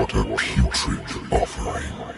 What a putrid offering.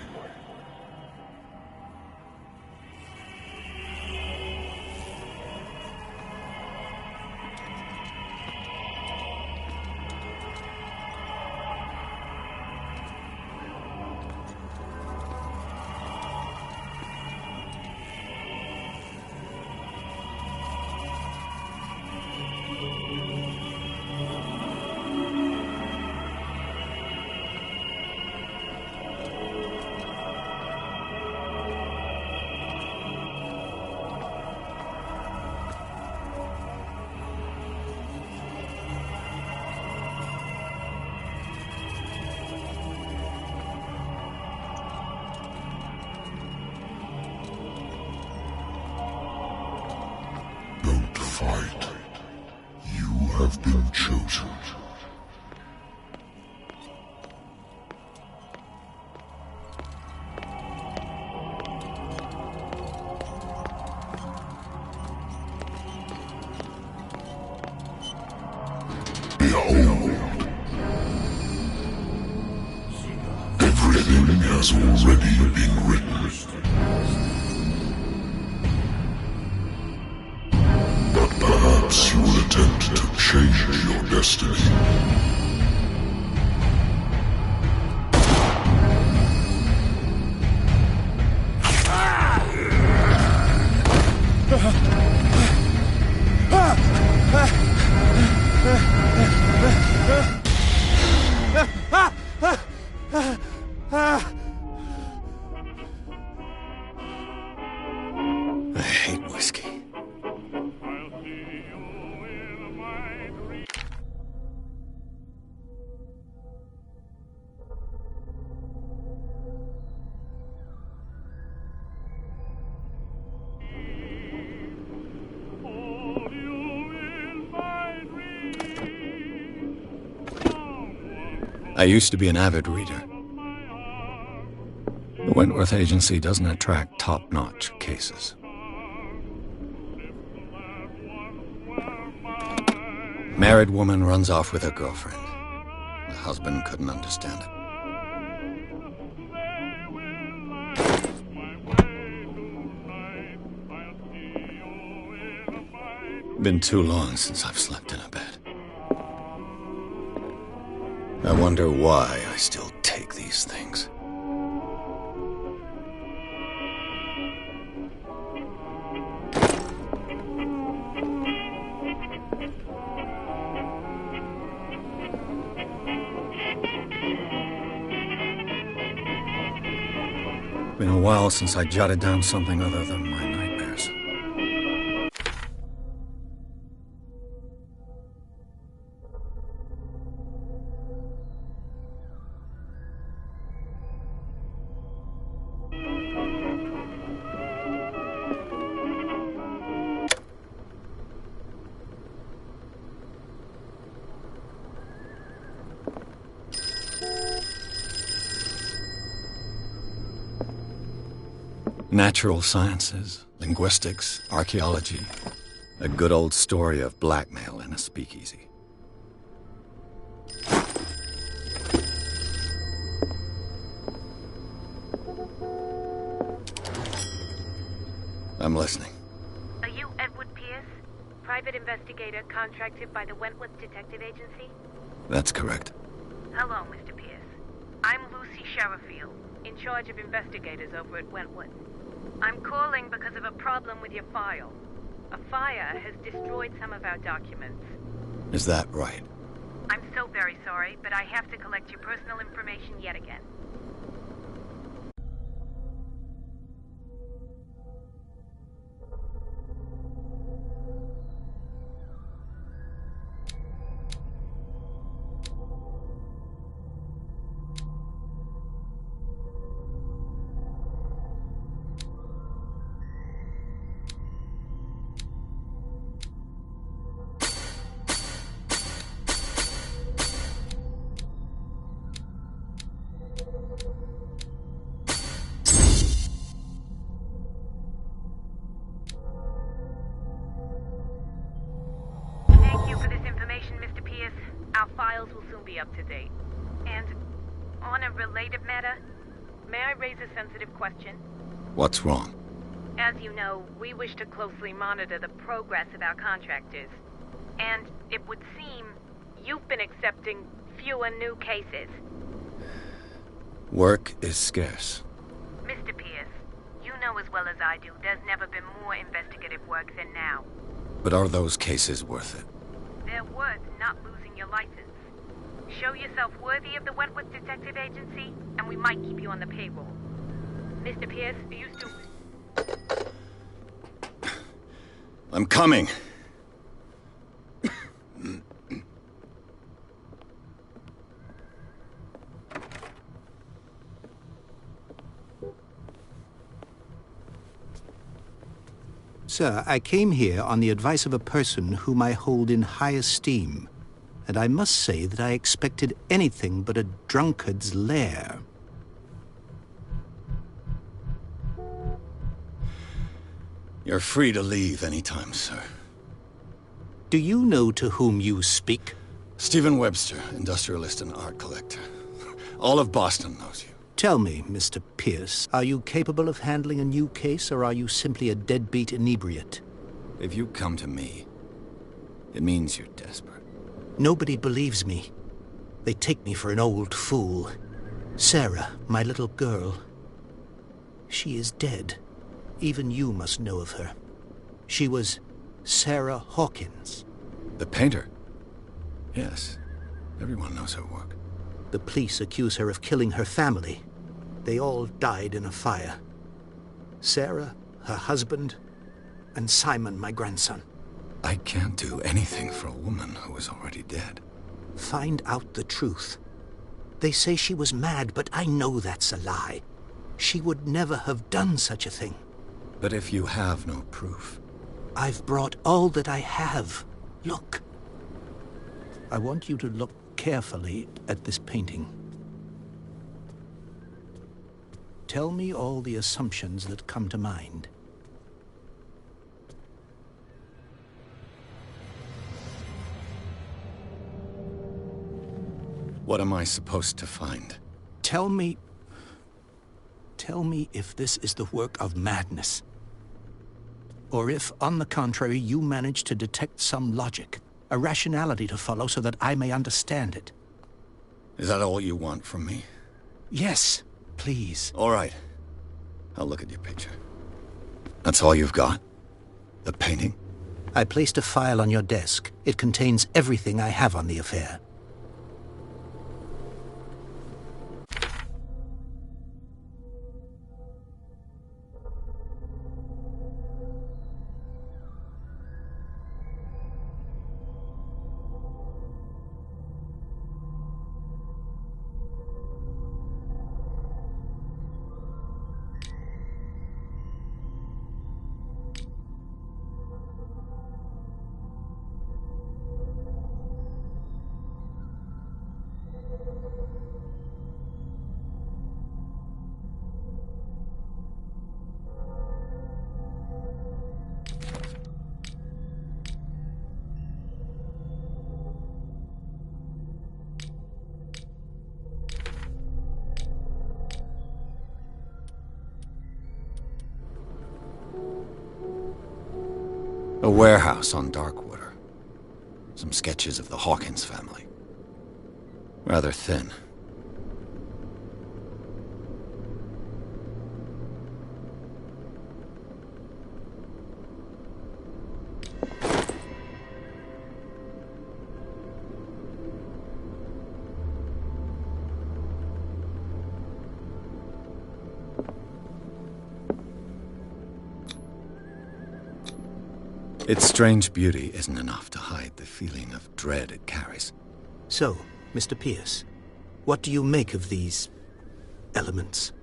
Fight. You have been chosen. Behold. Everything has already been written. Perhaps you will attempt to change your destiny. I hate whiskey. I used to be an avid reader. The Wentworth Agency doesn't attract top-notch cases. Married woman runs off with her girlfriend. The husband couldn't understand it. Been too long since I've slept in a bed. I wonder why I still take these things. Been a while since I jotted down something other than my nightmares. Natural sciences, linguistics, archaeology. A good old story of blackmail in a speakeasy. I'm listening. Are you Edward Pierce? Private investigator contracted by the Wentworth Detective Agency? That's correct. Hello, Mr. Pierce. I'm Lucy Sherifield, in charge of investigators over at Wentworth. I'm calling because of a problem with your file. A fire has destroyed some of our documents. Is that right? I'm so very sorry, but I have to collect your personal information yet again. Thank you for this information, Mr. Pierce. Our files will soon be up to date. And, On a related matter, may I raise a sensitive question? What's wrong? As you know, we wish to closely monitor the progress of our contractors. And it would seem you've been accepting fewer new cases. Work is scarce. Mr. Pierce, you know as well as I do, there's never been more investigative work than now. But are those cases worth it? They're worth not losing your license. Show yourself worthy of the Wentworth Detective Agency, and we might keep you on the payroll. Mr. Pierce, are you still... I'm coming. Sir, I came here on the advice of a person whom I hold in high esteem, and I must say that I expected anything but a drunkard's lair. You're free to leave anytime, sir. Do you know to whom you speak? Stephen Webster, industrialist and art collector. All of Boston knows you. Tell me, Mr. Pierce, are you capable of handling a new case, or are you simply a deadbeat inebriate? If you come to me, it means you're desperate. Nobody believes me. They take me for an old fool. Sarah, my little girl, she is dead. Even you must know of her. She was Sarah Hawkins. The painter? Yes. Everyone knows her work. The police accuse her of killing her family. They all died in a fire. Sarah, her husband, and Simon, my grandson. I can't do anything for a woman who is already dead. Find out the truth. They say she was mad, but I know that's a lie. She would never have done such a thing. But if you have no proof... I've brought all that I have. Look. I want you to look carefully at this painting. Tell me all the assumptions that come to mind. What am I supposed to find? Tell me if this is the work of madness. Or if, on the contrary, you manage to detect some logic, a rationality to follow so that I may understand it. Is that all you want from me? Yes, please. All right. I'll look at your picture. That's all you've got? The painting? I placed a file on your desk. It contains everything I have on the affair. A warehouse on Darkwater. Some sketches of the Hawkins family. Rather thin. Its strange beauty isn't enough to hide the feeling of dread it carries. So, Mr. Pierce, what do you make of these elements?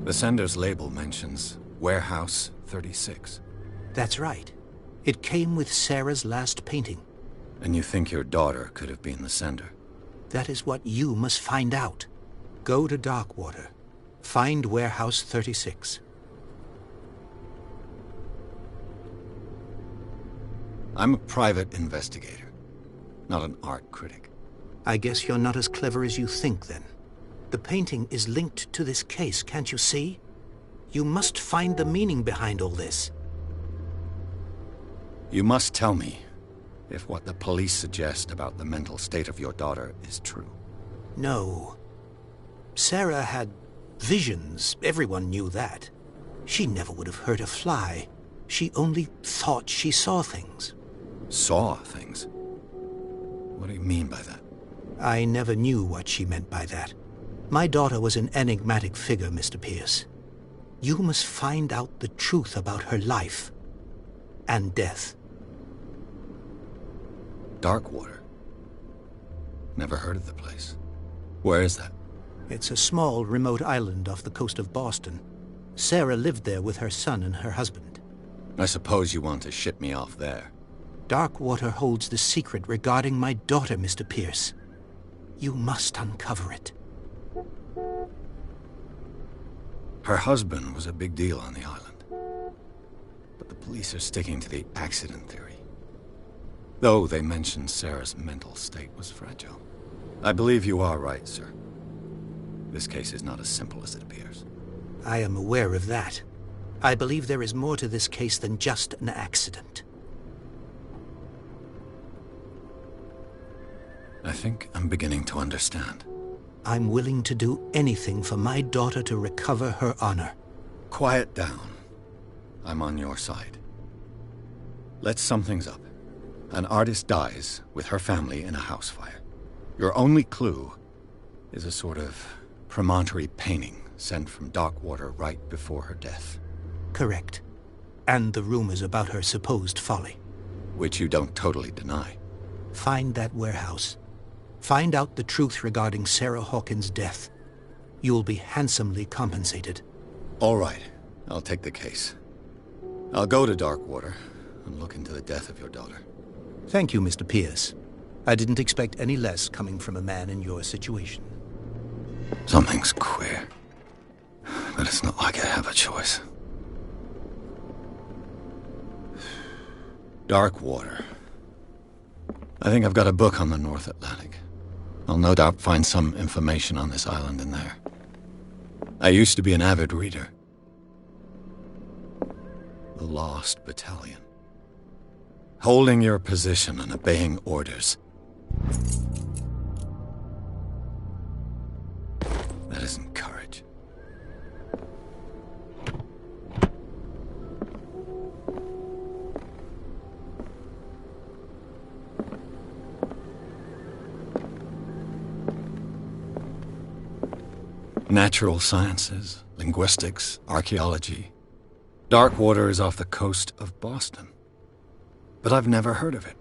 The sender's label mentions Warehouse 36. That's right. It came with Sarah's last painting. And you think your daughter could have been the sender? That is what you must find out. Go to Darkwater. Find Warehouse 36. I'm a private investigator, not an art critic. I guess you're not as clever as you think, then. The painting is linked to this case, can't you see? You must find the meaning behind all this. You must tell me if what the police suggest about the mental state of your daughter is true. No. Sarah had visions. Everyone knew that. She never would have hurt a fly. She only thought she saw things. Saw things? What do you mean by that? I never knew what she meant by that. My daughter was an enigmatic figure, Mr. Pierce. You must find out the truth about her life and death. Darkwater? Never heard of the place. Where is that? It's a small, remote island off the coast of Boston. Sarah lived there with her son and her husband. I suppose you want to ship me off there. Darkwater holds the secret regarding my daughter, Mr. Pierce. You must uncover it. Her husband was a big deal on the island. But the police are sticking to the accident theory. Though they mentioned Sarah's mental state was fragile. I believe you are right, sir. This case is not as simple as it appears. I am aware of that. I believe there is more to this case than just an accident. I think I'm beginning to understand. I'm willing to do anything for my daughter to recover her honor. Quiet down. I'm on your side. Let's sum things up. An artist dies with her family in a house fire. Your only clue is a sort of promontory painting sent from Darkwater right before her death. Correct. And the rumors about her supposed folly. Which you don't totally deny. Find that warehouse. Find out the truth regarding Sarah Hawkins' death. You'll be handsomely compensated. All right. I'll take the case. I'll go to Darkwater and look into the death of your daughter. Thank you, Mr. Pierce. I didn't expect any less coming from a man in your situation. Something's queer. But it's not like I have a choice. Darkwater. I think I've got a book on the North Atlantic. I'll no doubt find some information on this island in there. I used to be an avid reader. The Lost Battalion. Holding your position and obeying orders. That isn't courage. Natural sciences, linguistics, archaeology. Darkwater is off the coast of Boston. But I've never heard of it.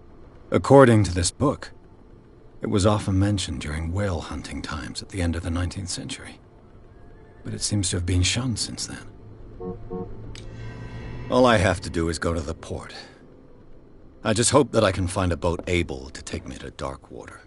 According to this book, it was often mentioned during whale hunting times at the end of the 19th century. But it seems to have been shunned since then. All I have to do is go to the port. I just hope that I can find a boat able to take me to Darkwater.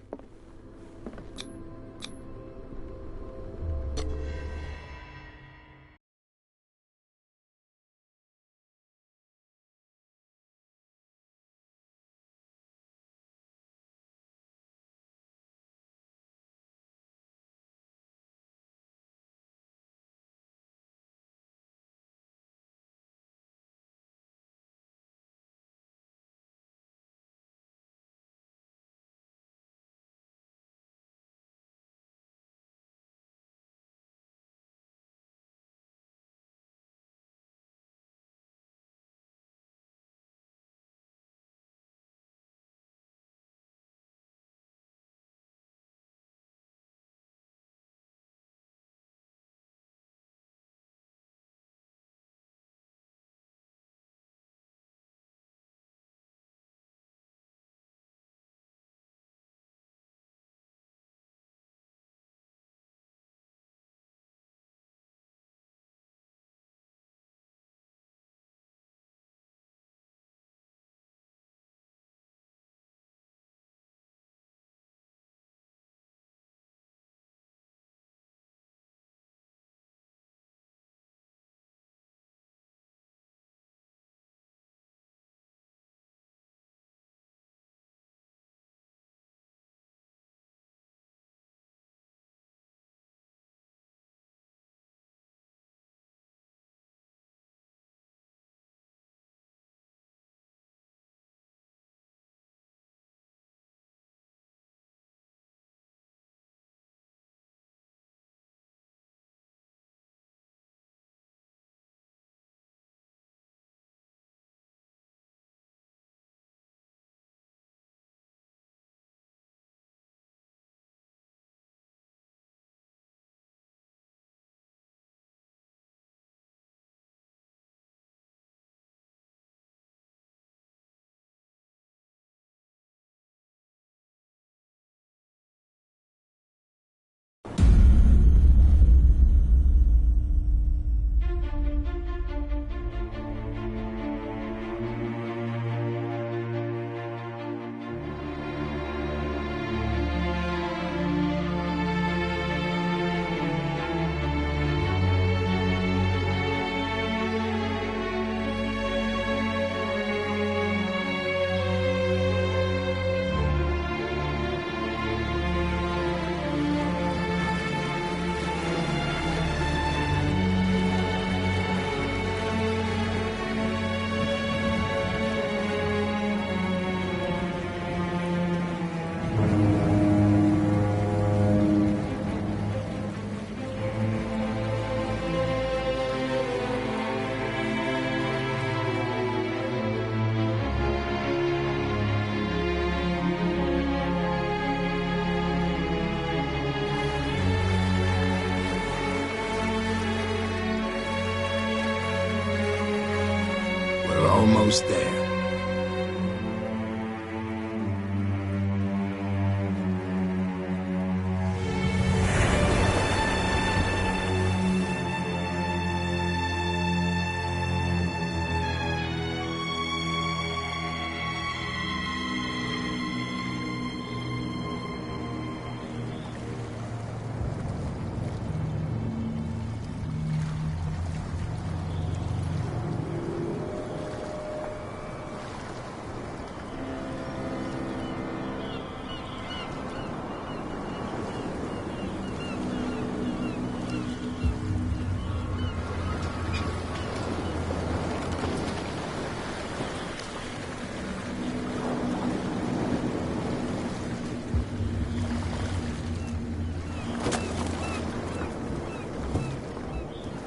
almost there.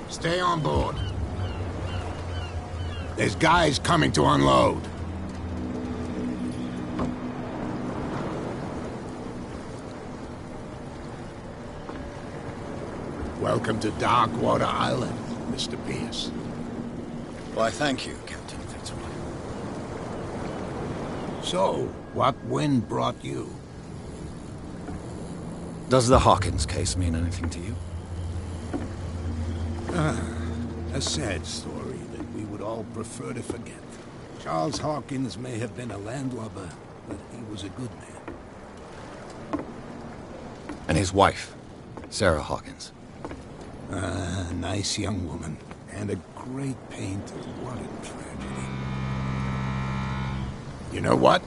Stay on board. There's guys coming to unload. Welcome to Darkwater Island, Mr. Pierce. Why, thank you, Captain Fitzroy. So, what wind brought you? Does the Hawkins case mean anything to you? A sad story that we would all prefer to forget. Charles Hawkins may have been a landlubber, but he was a good man. And his wife, Sarah Hawkins. Nice young woman. And a great painter. What a tragedy. You know what?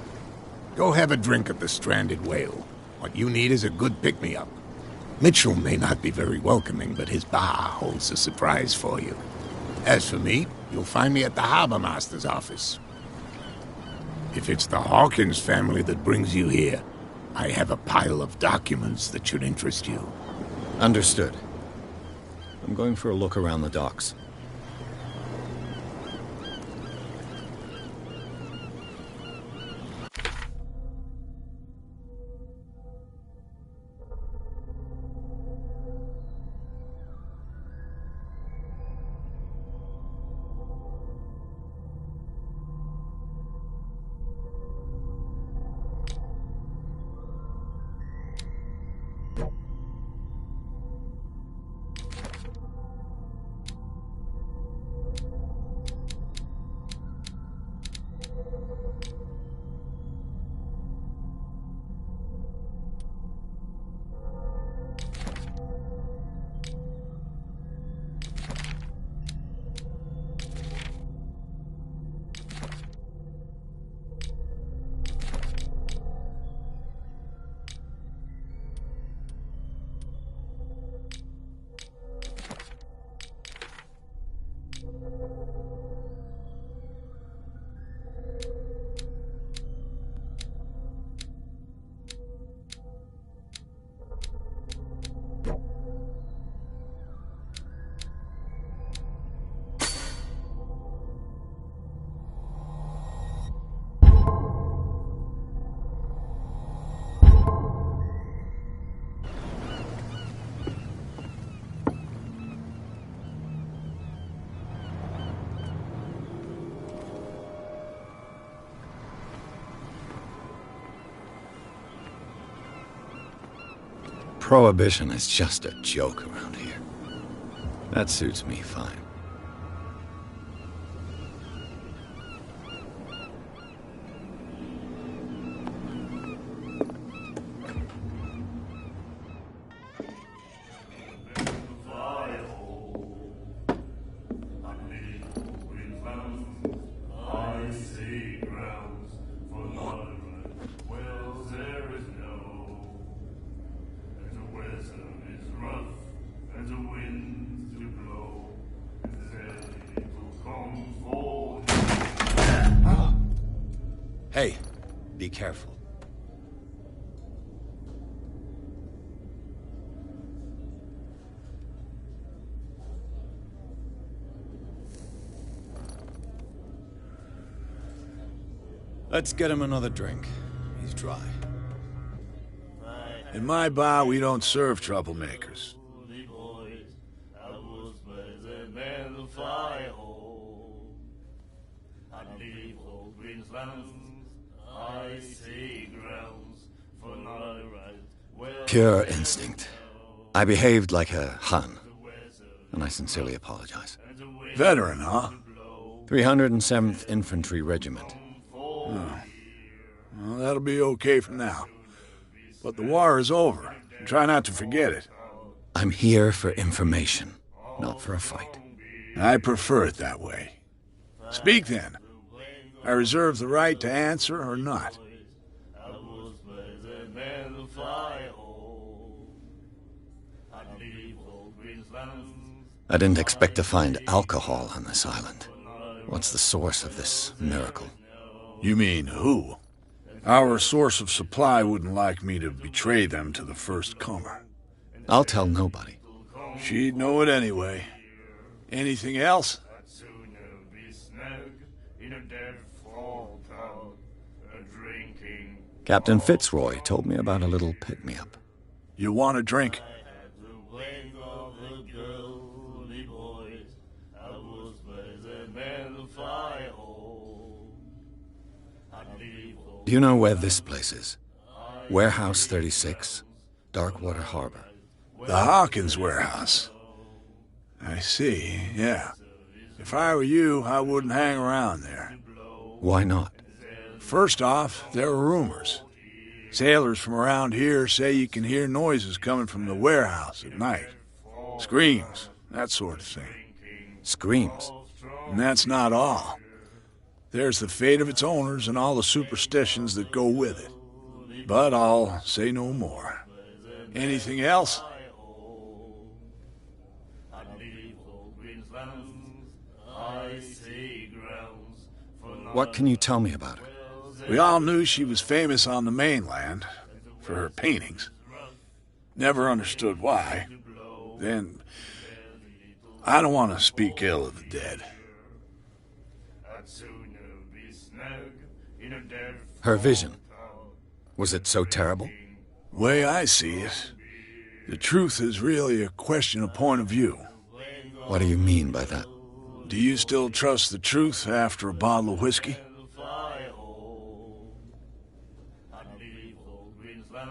Go have a drink at the Stranded Whale. What you need is a good pick-me-up. Mitchell may not be very welcoming, but his bar holds a surprise for you. As for me, you'll find me at the Harbor Master's office. If it's the Hawkins family that brings you here, I have a pile of documents that should interest you. Understood. I'm going for a look around the docks. Prohibition is just a joke around here. That suits me fine. Hey, be careful. Let's get him another drink. He's dry. In my bar, we don't serve troublemakers. Pure instinct. I behaved like a Hun, and I sincerely apologize. Veteran, huh? 307th Infantry Regiment. Well, that'll be okay for now. But the war is over. Try not to forget it. I'm here for information, not for a fight. I prefer it that way. Speak then. I reserve the right to answer or not. I didn't expect to find alcohol on this island. What's the source of this miracle? You mean who? Our source of supply wouldn't like me to betray them to the first comer. I'll tell nobody. She'd know it anyway. Anything else? Captain Fitzroy told me about a little pick-me-up. You want a drink? Do you know where this place is? Warehouse 36, Darkwater Harbor. The Hawkins warehouse. I see, yeah. If I were you, I wouldn't hang around there. Why not? First off, there are rumors. Sailors from around here say you can hear noises coming from the warehouse at night. Screams, that sort of thing. Screams? And that's not all. There's the fate of its owners and all the superstitions that go with it. But I'll say no more. Anything else? What can you tell me about her? We all knew she was famous on the mainland for her paintings. Never understood why. Then, I don't want to speak ill of the dead. Her vision. Was it so terrible? Way I see it, the truth is really a question of point of view. What do you mean by that? Do you still trust the truth after a bottle of whiskey?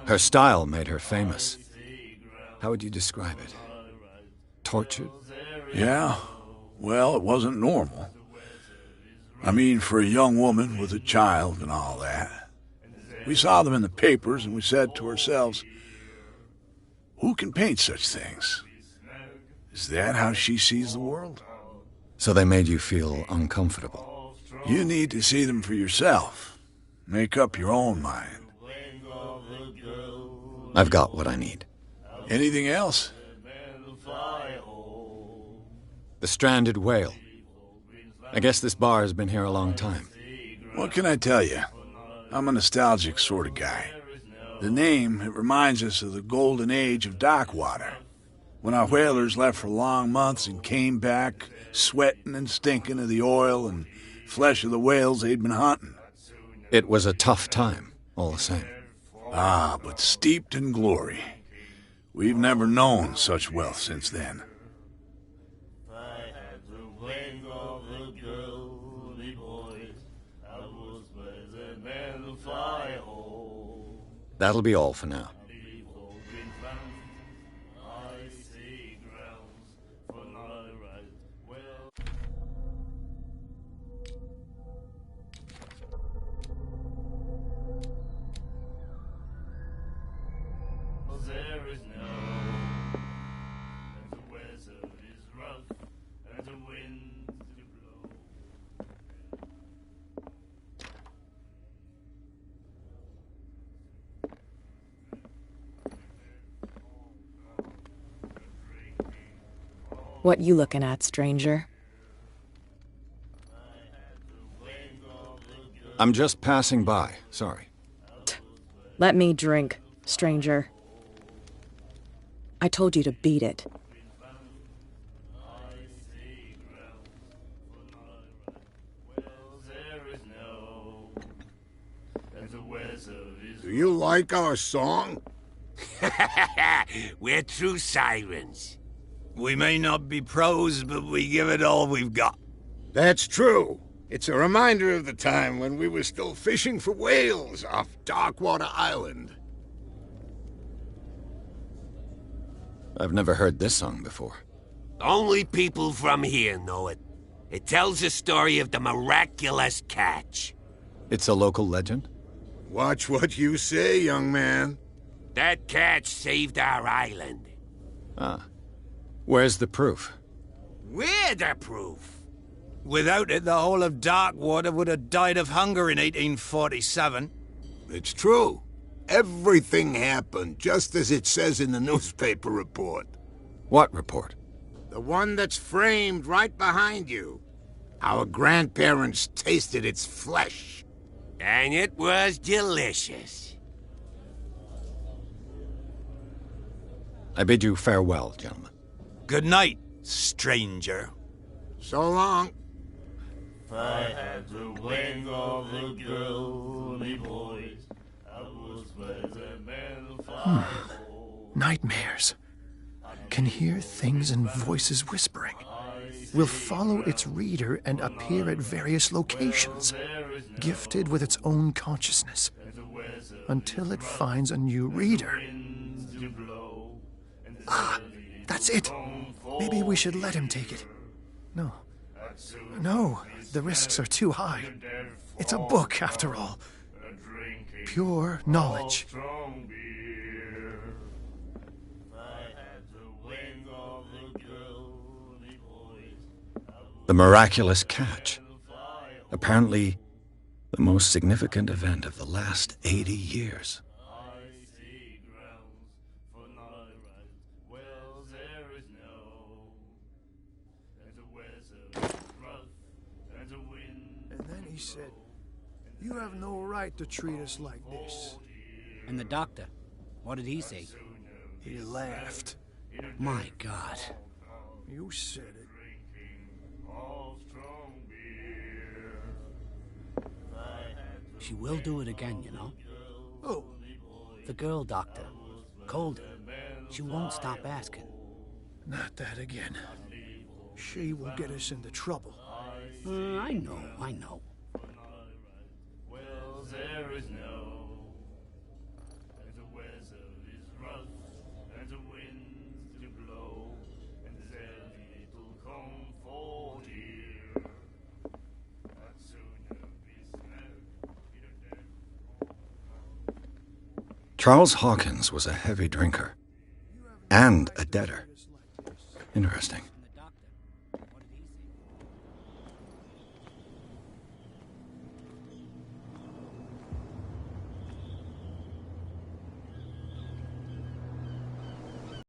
Her style made her famous. How would you describe it? Tortured? Yeah. Well, it wasn't normal. I mean, for a young woman with a child and all that. We saw them in the papers and we said to ourselves, who can paint such things? Is that how she sees the world? So they made you feel uncomfortable? You need to see them for yourself. Make up your own mind. I've got what I need. Anything else? The stranded whale. I guess this bar has been here a long time. What can I tell you? I'm a nostalgic sort of guy. The name, it reminds us of the golden age of Darkwater, when our whalers left for long months and came back sweating and stinking of the oil and flesh of the whales they'd been hunting. It was a tough time, all the same. Ah, but steeped in glory. We've never known such wealth since then. That'll be all for now. What you looking at, stranger? I'm just passing by, sorry. Let me drink, stranger. I told you to beat it. Do you like our song? We're true sirens. We may not be pros, but we give it all we've got. That's true. It's a reminder of the time when we were still fishing for whales off Darkwater Island. I've never heard this song before. Only people from here know it. It tells the story of the miraculous catch. It's a local legend? Watch what you say, young man. That catch saved our island. Ah. Where's the proof? We're the proof. Without it, the whole of Darkwater would have died of hunger in 1847. It's true. Everything happened just as it says in the newspaper report. What report? The one that's framed right behind you. Our grandparents tasted its flesh. And it was delicious. I bid you farewell, gentlemen. Good night, stranger. So long. If I had the wing of the girly boys, I was where the men fly. Nightmares. Can hear things and voices whispering. Will follow its reader and appear at various locations, gifted with its own consciousness, until it finds a new reader. Ah, that's it. Maybe we should let him take it. No. No, the risks are too high. It's a book, after all. Pure knowledge. The miraculous catch. Apparently, the most significant event of the last 80 years. And then he said, "You have no right to treat us like this." And the doctor, what did he say? He laughed. My God. You said it. She will do it again, you know. Oh, The girl doctor. Colder. She won't stop asking. not that again. She will get us into trouble. I know. Well, there is no. And the weather is rough, and the winds do blow, and there's little comfort here. I'd sooner be smelled. Charles Hawkins was a heavy drinker. And a debtor. Interesting.